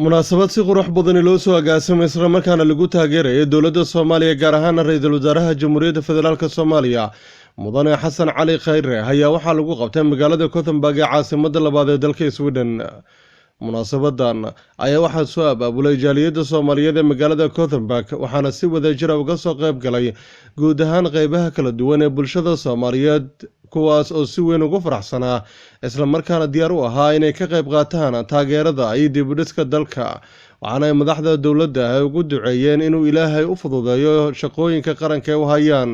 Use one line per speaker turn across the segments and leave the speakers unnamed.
munaasabad si qurux badan loo soo agaasimay isla markaana lagu taageerayo dowladda Soomaaliya gaar ahaan ra'iisul wasaaraha Jamhuuriyadda Federaalka Soomaaliya mudane Xasan Cali Khayre ayaa waxaa lagu qabtay magaalada Gothenburg ee caasimadda labaad ee dalka Sweden. munaasabadan ayaa waxaa soo abaabulay jaaliyadda Soomaaliyeed ee magaalada Gothenburg waxaana si wadajir ah uga soo qayb galay guud ahaan qaybaha kala duwan ee bulshada Soomaaliyeed kuwaas oo si weyn ugu faraxsanaa isla markaana diyaar u ahaa inay ka qayb qaataan taageerada iyo dib u dhiska dalka waxaana madaxda dowladda ay ugu duceeyeen inuu Ilaahay u fududeeyo shaqooyinka qaranka ee u hayaan.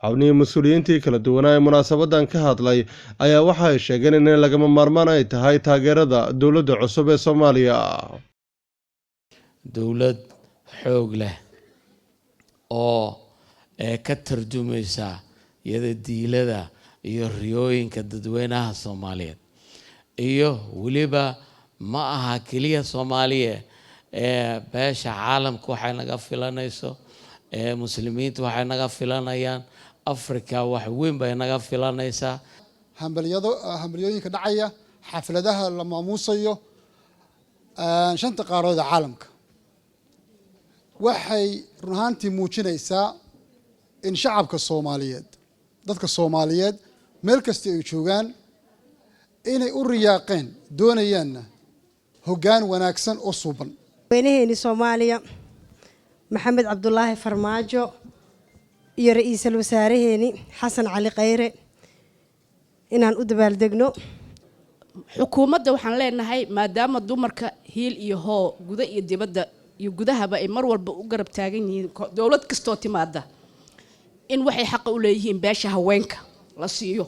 xubnihii mas-uuliyiintii kala duwanaa ee munaasabadan ka hadlay ayaa waxa ay sheegeen in lagama maarmaan ay tahay taageerada dowladda cusub ee Soomaaliya.
dowlad xoog leh oo ka tarjumaysa iyada diilada iyo riyooyinka dadweynaha Soomaaliyeed iyo waliba ma aha kaliya Soomaaliya beesha caalamka waxay naga filanayso muslimiintu waxay naga filanayaan Afrika wax weyn bay naga filanaysaa
hambaliyooyinka dhacaya xafladaha la maamuusayo shanta qaarooda caalamka waxay run ahaantii muujinaysaa in shacabka Soomaaliyeed dadka Soomaaliyeed meel kasta ay joogaan inay u riyaaqeen doonayaan hoggaan wanaagsan oo suuban
weynaheeni Soomaaliya maxamed cabdullaahi farmaajo iyo ra'iisul wasaaraheeni xasan cali khayre inaan u dabaaldegno
xukuumadda waxaan leenahay maadaama dumarka hiil iyo hoo guda iyo dibadda iyo gudahaba ay mar walba u garab taagan yihiin dawlad kastoo timaada in waxay xaq u leeyihiin beesha haweenka la siiyo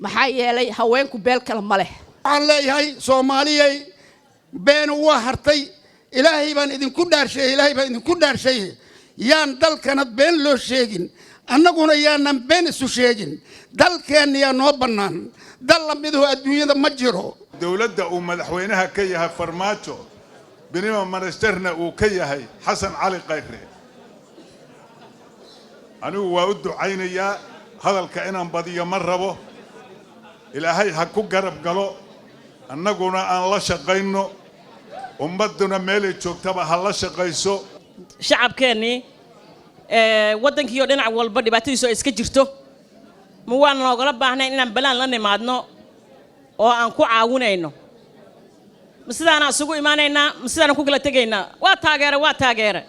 maxaa yeelay haweenku beel kale ma leh
waxaan leeyahay Soomaaliyay been waa hartay ilaahay baan idinku dhaarshay yaan dalkana been loo sheegin annaguna yaanan been isu sheegin dalkeena yaa noo bannaan dal la mid ah adduunyada ma jiro
dowladda uu madaxweynaha ka yahay farmaajo binima ministerna uu ka yahay xasan cali khayre anigu waa u ducaynayaa hadalka inaan badiyo ma rabo ilaahay ha ku garab galo annaguna aan la shaqayno ummaduna meelay joogtaba ha la shaqayso
shacabkeeni waddankiyo dhinac walba dhibaatadiisu iska jirto ma waan noogala baahnay inaan balaan la nimaadno oo aan ku caawinayno sidaan isugu imaanaynaa sidaan ku kala tagaynaa waa taageere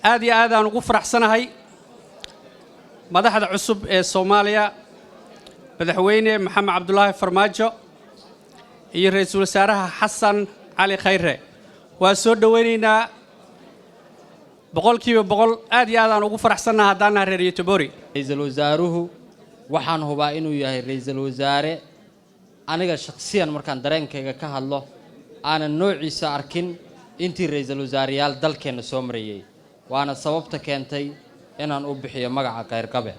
aad iyo aad aan ugu faraxsanahay madaxda cusub ee Soomaaliya madaxweyne maxamed cabdullaahi farmaajo iyo ra'iisul wasaaraha xasan cali khayre waa soo dhaweynaynaa boqolkiiba boqol aad iyo aad aan ugu faraxsanahay haddaan reer Youtuberi
ra'iisul wasaaruhu waxaan hubaa inuu yahay ra'iisul wasaare aniga shakhsiyan markaan dareenkayga ka hadlo aanan noociisa arkin intii ra'iisul wasaareyaal dalkeena soo marayay waana sababta keentay inaan u bixiyo magaca Khayrqabe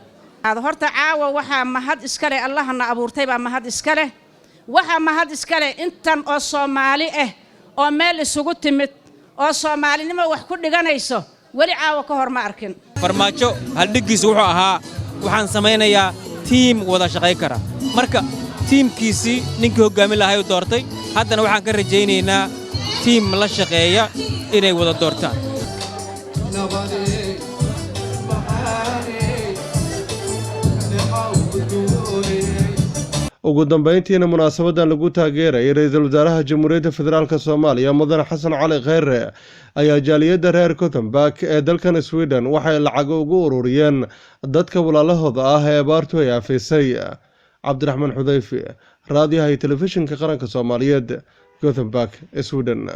horta caawa waxaa mahad iska leh Allahna abuurtay baa mahad iska leh waxaa mahad iska leh intan oo Soomaali ah oo meel isugu timid oo Soomaalinimo wax ku dhiganayso wali caawa ka hor ma arkin
farmaajo haldhigiis wuxuu ahaa waxaan samaynayaa team wada shaqay kara marka teamkiisi ninkii hoggaamin lahaa uu doortay haddana waxaan ka rajaynaynaa team la shaqeeya inay wada doortaan
ugu dambeyntiina munaasabadan lagu taageerayay ra'iisul wasaaraha Jamhuuriyadda Federaalka Soomaaliya mudane Xasan Cali Khayre ayaa jaaliyadda reer Gothenburg ee dalkan Sweden waxay lacag ugu ururiyeen dadka walaalahooda ah ee abaartu ay aafisay. Cabdiraxmaan Xudayfi raadiyaha telefishinka qaranka Soomaaliyeed Gothenburg Sweden.